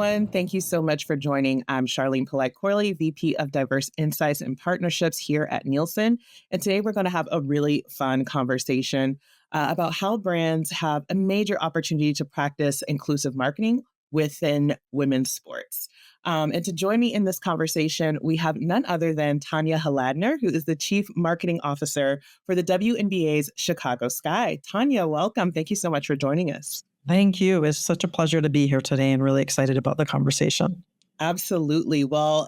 everyone. Thank you so much for joining. I'm Charlene Corley, VP of Diverse Insights and Partnerships here at Nielsen. And today we're going to have a really fun conversation about how brands have a major opportunity to practice inclusive marketing within women's sports. And to join me in this conversation, we have none other than Tania Haladner, who is the Chief Marketing Officer for the WNBA's Chicago Sky. Tania, welcome. Thank you so much for joining us. Thank you. It's such a pleasure to be here today and really excited about the conversation. Absolutely. Well,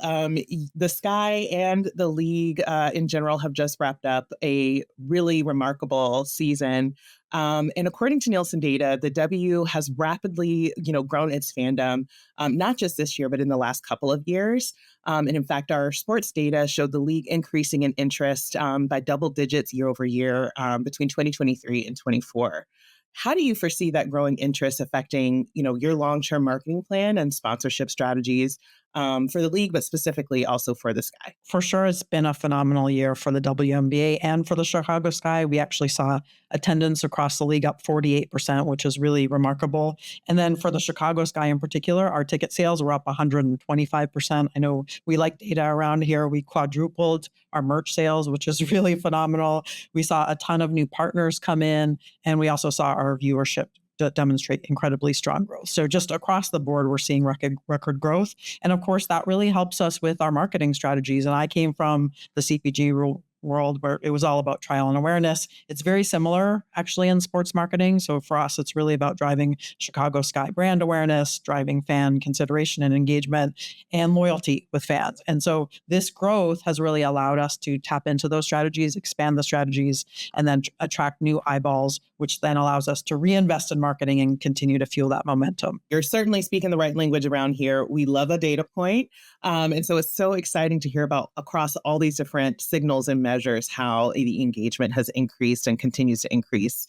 the Sky and the league in general have just wrapped up a really remarkable season. And according to Nielsen data, the W has rapidly, grown its fandom, not just this year, but in the last couple of years. And in fact, our sports data showed the league increasing in interest by double digits year over year between 2023 and 24. How do you foresee that growing interest affecting, your long-term marketing plan and sponsorship strategies for the league, but specifically also for the Sky? For sure, it's been a phenomenal year for the WNBA and for the Chicago Sky. We actually saw attendance across the league up 48%, which is really remarkable. And then for the Chicago Sky in particular, our ticket sales were up 125%. I know we like data around here. We quadrupled our merch sales, which is really phenomenal. We saw a ton of new partners come in, and we also saw our viewership demonstrate incredibly strong growth. So just across the board, we're seeing record growth. And of course, that really helps us with our marketing strategies. And I came from the CPG world where it was all about trial and awareness. It's very similar actually in sports marketing. So for us, it's really about driving Chicago Sky brand awareness, driving fan consideration and engagement, and loyalty with fans. And so this growth has really allowed us to tap into those strategies, expand the strategies, and then attract new eyeballs, which then allows us to reinvest in marketing and continue to fuel that momentum. You're certainly speaking the right language around here. We love a data point. And so it's so exciting to hear about across all these different signals and measures how the engagement has increased and continues to increase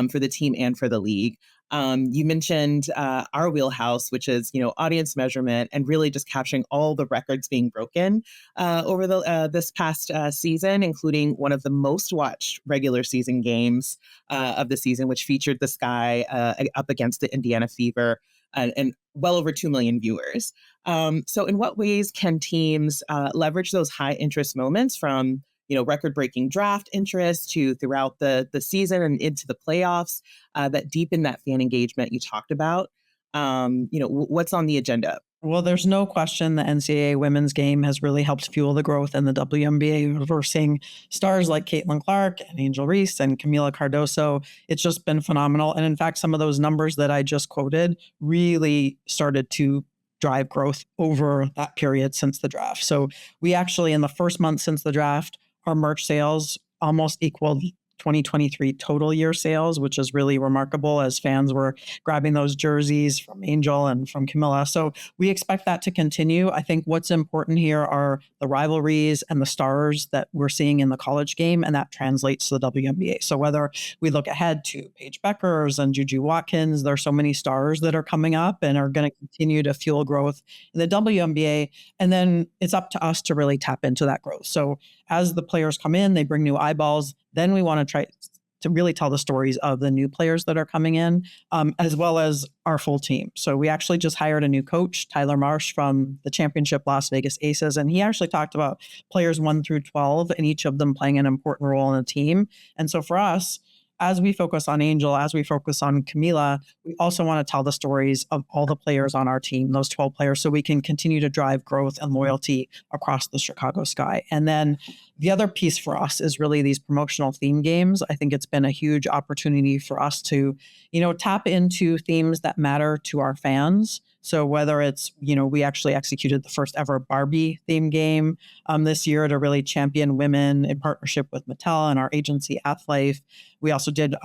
for the team and for the league. You mentioned our wheelhouse, which is, audience measurement and really just capturing all the records being broken over this past season, including one of the most watched regular season games of the season, which featured the Sky up against the Indiana Fever and well over 2 million viewers. So in what ways can teams leverage those high interest moments from record-breaking draft interest to throughout the season and into the playoffs that deepen that fan engagement you talked about? What's on the agenda? Well, there's no question the NCAA women's game has really helped fuel the growth in the WNBA. We're seeing stars like Caitlin Clark and Angel Reese and Camila Cardoso. It's just been phenomenal. And in fact, some of those numbers that I just quoted really started to drive growth over that period since the draft. So we actually, in the first month since the draft, our merch sales almost equaled 2023 total year sales, which is really remarkable as fans were grabbing those jerseys from Angel and from Camilla. So we expect that to continue. I think what's important here are the rivalries and the stars that we're seeing in the college game, and that translates to the WNBA. So whether we look ahead to Paige Beckers and Juju Watkins, there's so many stars that are coming up and are going to continue to fuel growth in the WNBA. And then it's up to us to really tap into that growth. So as the players come in, they bring new eyeballs. Then we want to try to really tell the stories of the new players that are coming in, as well as our full team. So we actually just hired a new coach, Tyler Marsh from the championship Las Vegas Aces. And he actually talked about players 1 through 12 and each of them playing an important role in the team. And so for us, as we focus on Angel, as we focus on Camila, we also want to tell the stories of all the players on our team, those 12 players, so we can continue to drive growth and loyalty across the Chicago Sky. And then the other piece for us is really these promotional theme games. I think it's been a huge opportunity for us to, tap into themes that matter to our fans. So whether it's, we actually executed the first ever Barbie theme game this year to really champion women in partnership with Mattel and our agency Athlife. We also did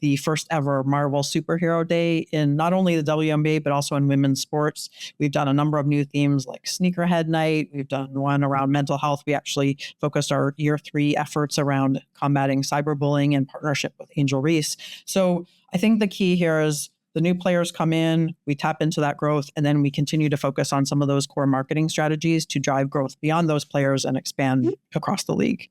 the first ever Marvel Superhero Day in not only the WNBA, but also in women's sports. We've done a number of new themes like Sneakerhead Night. We've done one around mental health. We actually focused our year 3 efforts around combating cyberbullying in partnership with Angel Reese. So I think the key here is the new players come in, we tap into that growth, and then we continue to focus on some of those core marketing strategies to drive growth beyond those players and expand across the league.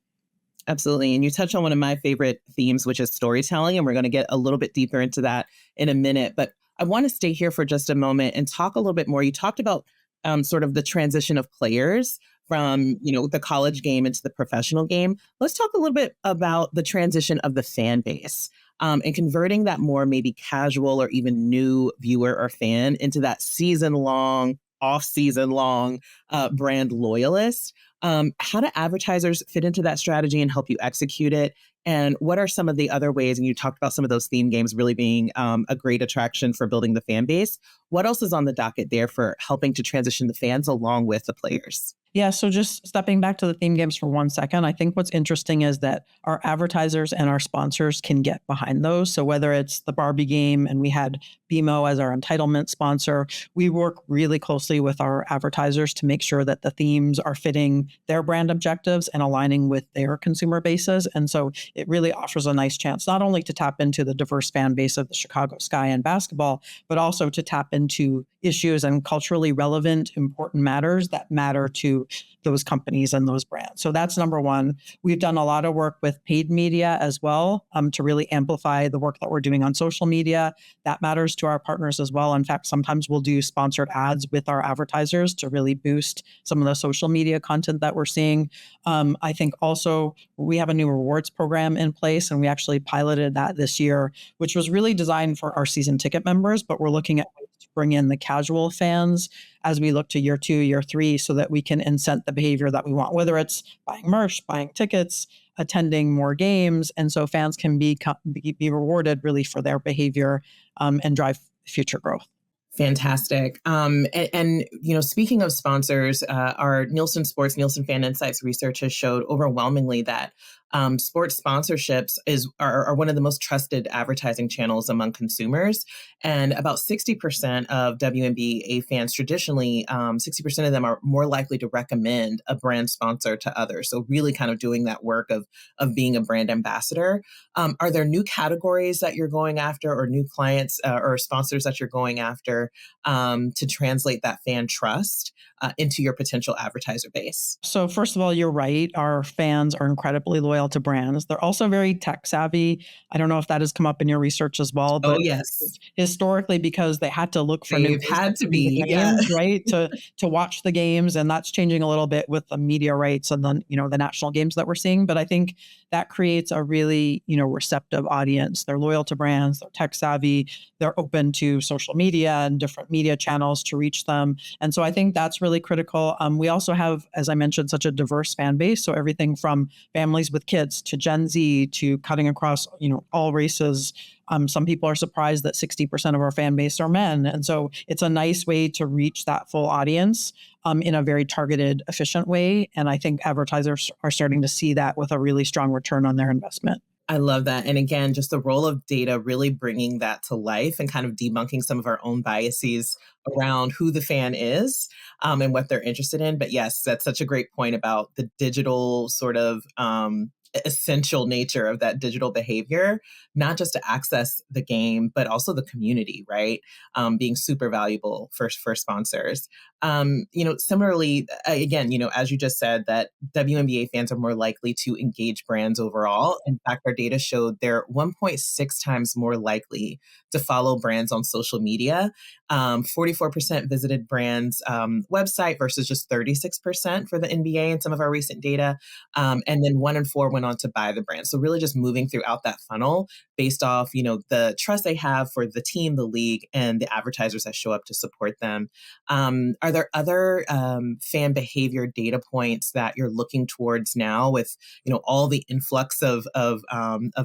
Absolutely. And you touched on one of my favorite themes, which is storytelling. And we're going to get a little bit deeper into that in a minute. But I want to stay here for just a moment and talk a little bit more. You talked about sort of the transition of players from, the college game into the professional game. Let's talk a little bit about the transition of the fan base. And converting that more maybe casual or even new viewer or fan into that season long, off season long brand loyalist. How do advertisers fit into that strategy and help you execute it? And what are some of the other ways? And you talked about some of those theme games really being a great attraction for building the fan base. What else is on the docket there for helping to transition the fans along with the players? Yeah, so just stepping back to the theme games for 1 second, I think what's interesting is that our advertisers and our sponsors can get behind those. So whether it's the Barbie game and we had BMO as our entitlement sponsor, we work really closely with our advertisers to make sure that the themes are fitting their brand objectives and aligning with their consumer bases. And so it really offers a nice chance not only to tap into the diverse fan base of the Chicago Sky and basketball, but also to tap into issues and culturally relevant, important matters that matter to those companies and those brands. So that's number one. We've done a lot of work with paid media as well to really amplify the work that we're doing on social media. That matters to our partners as well. In fact, sometimes we'll do sponsored ads with our advertisers to really boost some of the social media content that we're seeing. I think also we have a new rewards program in place, and we actually piloted that this year, which was really designed for our season ticket members, but we're looking at ways to bring in the casual fans as we look to year 2, year 3, so that we can incent the behavior that we want, whether it's buying merch, buying tickets, attending more games. And so fans can be rewarded really for their behavior and drive future growth. Fantastic. Speaking of sponsors, our Nielsen Fan Insights research has showed overwhelmingly that sports sponsorships are one of the most trusted advertising channels among consumers. And about 60% of WNBA fans traditionally, 60% of them are more likely to recommend a brand sponsor to others. So really kind of doing that work of being a brand ambassador. Are there new categories that you're going after or new clients or sponsors that you're going after to translate that fan trust into your potential advertiser base? So first of all, you're right. Our fans are incredibly loyal to brands. They're also very tech savvy. I don't know if that has come up in your research as well, Oh, but yes. historically, because they had to look for new They've ways had to to see the be. Yeah. games, right? To watch the games, and that's changing a little bit with the media rights and then the national games that we're seeing. But I think that creates a really receptive audience. They're loyal to brands. They're tech savvy. They're open to social media and different media channels to reach them. And so I think that's really critical. We also have, as I mentioned, such a diverse fan base. So everything from families with kids to Gen Z to cutting across, all races. Some people are surprised that 60% of our fan base are men. And so it's a nice way to reach that full audience in a very targeted, efficient way. And I think advertisers are starting to see that with a really strong return on their investment. I love that. And again, just the role of data really bringing that to life and kind of debunking some of our own biases around who the fan is and what they're interested in. But yes, that's such a great point about the digital sort of essential nature of that digital behavior, not just to access the game, but also the community, right? Being super valuable for sponsors. Similarly, again, as you just said, that WNBA fans are more likely to engage brands overall. In fact, our data showed they're 1.6 times more likely to follow brands on social media. 44% visited brands' website versus just 36% for the NBA in some of our recent data. And then 1 in 4 went on to buy the brand. So really just moving throughout that funnel based off, the trust they have for the team, the league, and the advertisers that show up to support them. Are there other fan behavior data points that you're looking towards now with, all the influx of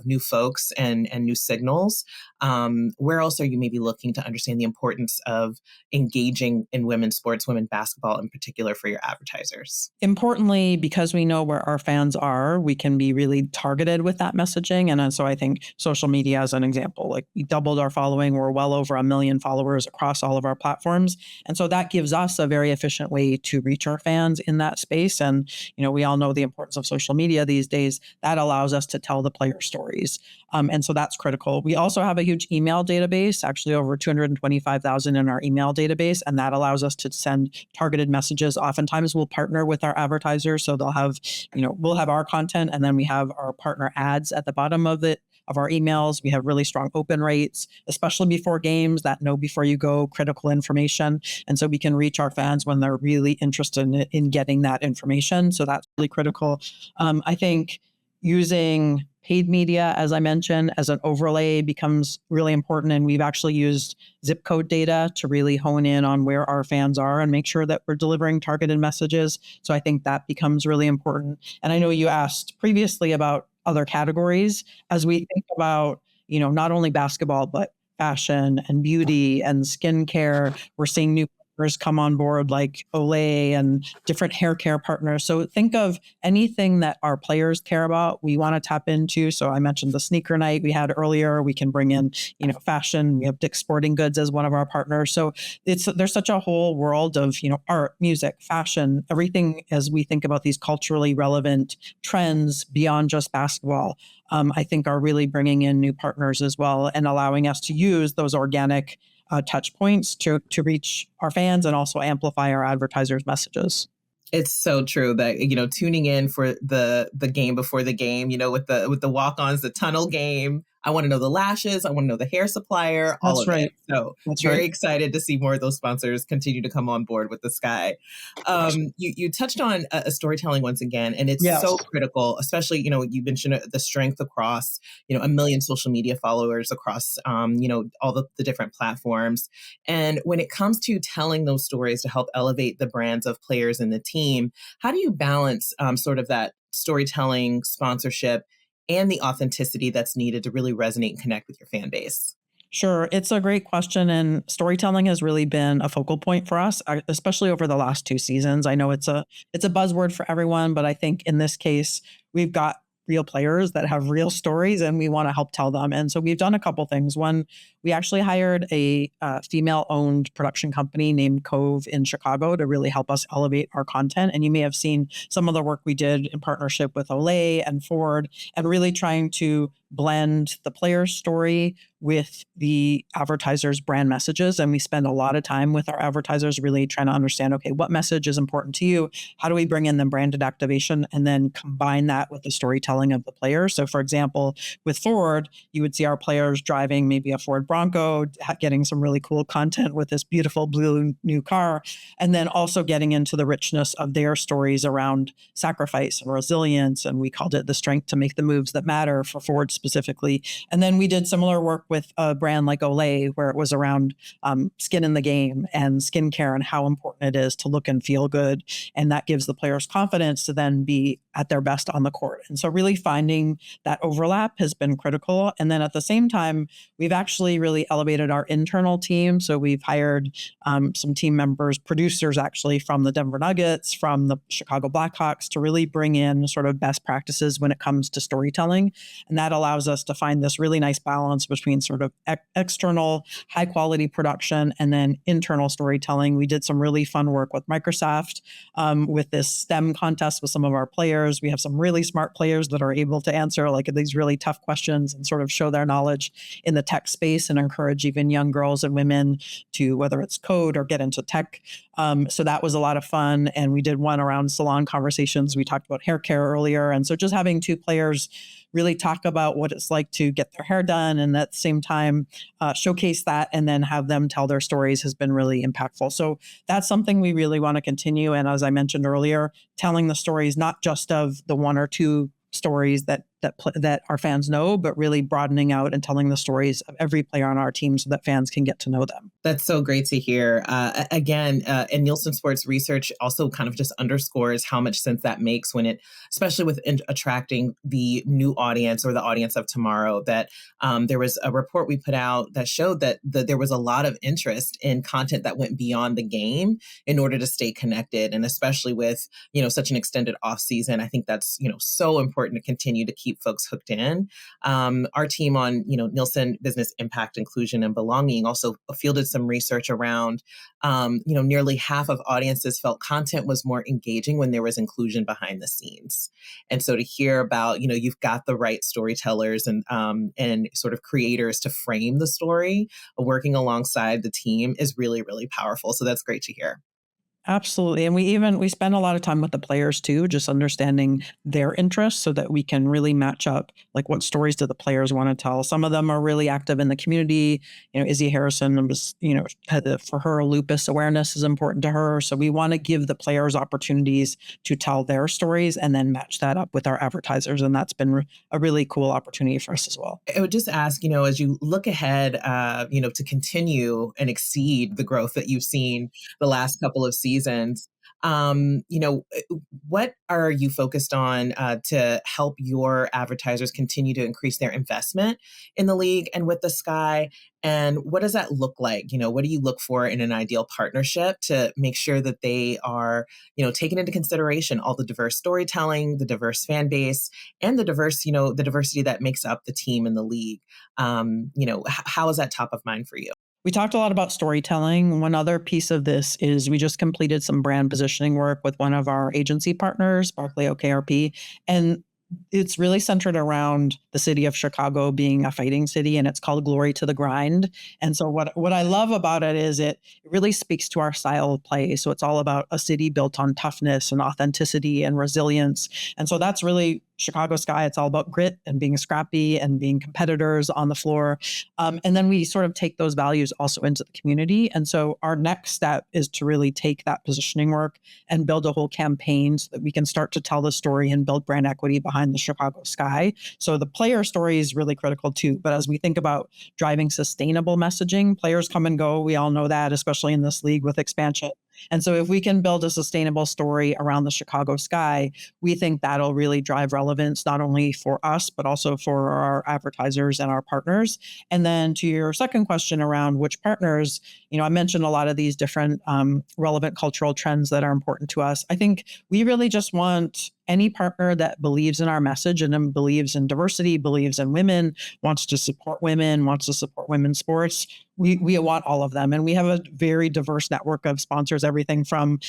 new folks and new signals? Where else are you maybe looking to understand the importance of engaging in women's sports, women's basketball in particular for your advertisers? Importantly, because we know where our fans are, we can be really targeted with that messaging. And so I think social media as an example, like we doubled our following. We're well over 1 million followers across all of our platforms. And so that gives us a very efficient way to reach our fans in that space. And, we all know the importance of social media these days. That allows us to tell the player stories. And so that's critical. We also have a huge email database, actually over 225,000 in our email database. And that allows us to send targeted messages. Oftentimes we'll partner with our advertisers. So they'll have, we'll have our content and then we have our partner ads at the bottom of of our emails. We have really strong open rates, especially before games, that know before you go critical information. And so we can reach our fans when they're really interested in getting that information. So that's really critical. I think using paid media, as I mentioned, as an overlay becomes really important. And we've actually used zip code data to really hone in on where our fans are and make sure that we're delivering targeted messages. So I think that becomes really important. And I know you asked previously about other categories. As we think about, not only basketball, but fashion and beauty and skincare, we're seeing new partners come on board like Olay and different hair care partners. So think of anything that our players care about, we want to tap into. So I mentioned the sneaker night we had earlier. We can bring in, fashion. We have Dick's Sporting Goods as one of our partners. So there's such a whole world of, art, music, fashion, everything as we think about these culturally relevant trends beyond just basketball. I think are really bringing in new partners as well and allowing us to use those organic touch points to reach our fans and also amplify our advertisers' messages. It's so true that, tuning in for the game before the game, with the walk-ons, the tunnel game. I want to know the lashes. I want to know the hair supplier, all That's of right. it. So That's very right. excited to see more of those sponsors continue to come on board with the Sky. You touched on storytelling once again, and it's Yes. so critical, especially, you mentioned the strength across, 1 million social media followers across, all the different platforms. And when it comes to telling those stories to help elevate the brands of players in the team, how do you balance sort of that storytelling, sponsorship, and the authenticity that's needed to really resonate and connect with your fan base? Sure. It's a great question. And storytelling has really been a focal point for us, especially over the last 2 seasons. I know it's a buzzword for everyone, but I think in this case, we've got real players that have real stories and we want to help tell them. And so we've done a couple things. One, we actually hired a female-owned production company named Cove in Chicago to really help us elevate our content. And you may have seen some of the work we did in partnership with Olay and Ford and really trying to blend the player's story with the advertisers' brand messages. And we spend a lot of time with our advertisers really trying to understand, okay, what message is important to you? How do we bring in the branded activation and then combine that with the storytelling of the player? So for example, with Ford, you would see our players driving maybe a Ford Bronco, getting some really cool content with this beautiful blue new car, and then also getting into the richness of their stories around sacrifice and resilience. And we called it the strength to make the moves that matter for Ford specifically. And then we did similar work with a brand like Olay, where it was around skin in the game and skincare and how important it is to look and feel good. And that gives the players confidence to then be at their best on the court. And so really finding that overlap has been critical. And then at the same time, we've actually really elevated our internal team. So we've hired some team members, producers actually from the Denver Nuggets, from the Chicago Blackhawks to really bring in sort of best practices when it comes to storytelling. And that allows us to find this really nice balance between sort of external high quality production and then internal storytelling. We did some really fun work with Microsoft with this STEM contest with some of our players. We have some really smart players that are able to answer like these really tough questions and sort of show their knowledge in the tech space and encourage even young girls and women to, whether it's code or get into tech. So that was a lot of fun. And we did one around salon conversations. We talked about hair care earlier. And so just having two players really talk about what it's like to get their hair done and at the same time showcase that and then have them tell their stories has been really impactful. So that's something we really want to continue. And as I mentioned earlier, telling the stories, not just of the one or two stories that our fans know, but really broadening out and telling the stories of every player on our team so that fans can get to know them. That's so great to hear. Again, and Nielsen Sports research also kind of just underscores how much sense that makes when it, especially with attracting the new audience or the audience of tomorrow, that there was a report we put out that showed that there was a lot of interest in content that went beyond the game in order to stay connected. And especially with, such an extended off season, I think that's, so important to continue to keep folks hooked in. Our team on, Nielsen Business Impact, Inclusion, and Belonging also fielded some research around, nearly half of audiences felt content was more engaging when there was inclusion behind the scenes. And so to hear about, you've got the right storytellers and sort of creators to frame the story, working alongside the team is really, really powerful. So that's great to hear. Absolutely. And we spend a lot of time with the players too, just understanding their interests so that we can really match up like what stories do the players want to tell. Some of them are really active in the community. Izzy Harrison was, for her, lupus awareness is important to her. So we want to give the players opportunities to tell their stories and then match that up with our advertisers. And that's been a really cool opportunity for us as well. I would just ask, as you look ahead, to continue and exceed the growth that you've seen the last couple of seasons, um, you know, what are you focused on to help your advertisers continue to increase their investment in the league and with the Sky? And what does that look like? What do you look for in an ideal partnership to make sure that they are, taking into consideration all the diverse storytelling, the diverse fan base, and the diversity that makes up the team in the league? How is that top of mind for you? We talked a lot about storytelling. One other piece of this is we just completed some brand positioning work with one of our agency partners, Barclay OKRP, and it's really centered around the city of Chicago being a fighting city, and it's called Glory to the Grind. And so what I love about it is it really speaks to our style of play. So it's all about a city built on toughness and authenticity and resilience. And so that's really Chicago Sky. It's all about grit and being scrappy and being competitors on the floor. And then we sort of take those values also into the community. And so our next step is to really take that positioning work and build a whole campaign so that we can start to tell the story and build brand equity behind the Chicago Sky. So the player story is really critical too. But as we think about driving sustainable messaging, players come and go. We all know that, especially in this league with expansion. And so if we can build a sustainable story around the Chicago Sky, we think that'll really drive relevance, not only for us, but also for our advertisers and our partners. And then to your second question around which partners, I mentioned a lot of these different relevant cultural trends that are important to us. I think we really just want any partner that believes in our message and believes in diversity, believes in women, wants to support women, wants to support women's sports. We want all of them. And we have a very diverse network of sponsors, everything from,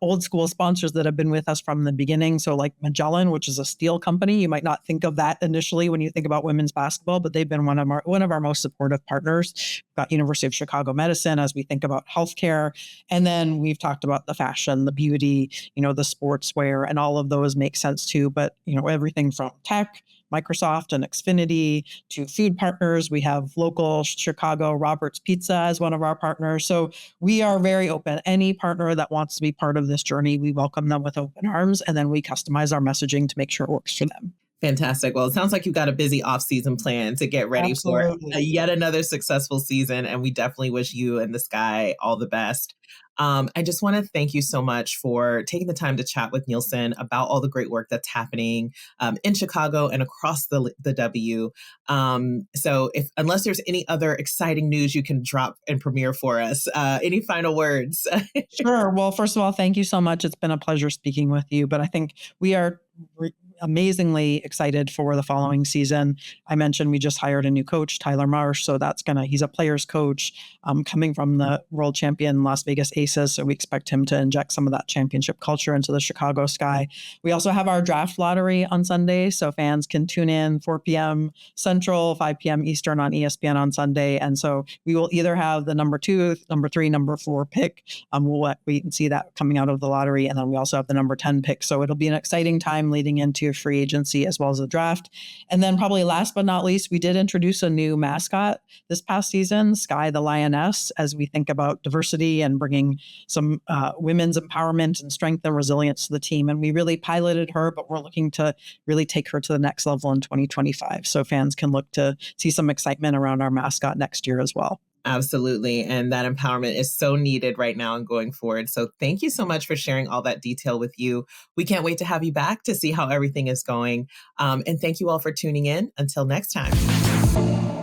old school sponsors that have been with us from the beginning. So like Magellan, which is a steel company. You might not think of that initially when you think about women's basketball, but they've been one of our most supportive partners. We've got University of Chicago Medicine as we think about healthcare. And then we've talked about the fashion, the beauty, the sportswear, and all of those make sense too. But, everything from tech, Microsoft and Xfinity to food partners. We have local Chicago Robert's Pizza as one of our partners. So we are very open. Any partner that wants to be part of this journey, we welcome them with open arms, and then we customize our messaging to make sure it works for them. Fantastic. Well, it sounds like you've got a busy off-season plan to get ready for yet another successful season. And we definitely wish you and the Sky all the best. I just want to thank you so much for taking the time to chat with Nielsen about all the great work that's happening in Chicago and across the W. So unless there's any other exciting news you can drop and premiere for us, any final words? Sure. Well, first of all, thank you so much. It's been a pleasure speaking with you. But I think we are amazingly excited for the following season. I mentioned we just hired a new coach, Tyler Marsh. So he's a player's coach coming from the world champion Las Vegas Aces. So we expect him to inject some of that championship culture into the Chicago Sky. We also have our draft lottery on Sunday. So fans can tune in 4 p.m. Central, 5 p.m. Eastern on ESPN on Sunday. And so we will either have the number 2, number 3, number 4 pick. We'll wait and see that coming out of the lottery. And then we also have the number 10 pick. So it'll be an exciting time leading into free agency as well as the draft. And then probably last but not least, we did introduce a new mascot this past season, Sky the Lioness, as we think about diversity and bringing some women's empowerment and strength and resilience to the team. And we really piloted her, but we're looking to really take her to the next level in 2025. So fans can look to see some excitement around our mascot next year as well. Absolutely. And that empowerment is so needed right now and going forward. So thank you so much for sharing all that detail with you. We can't wait to have you back to see how everything is going. And thank you all for tuning in. Until next time.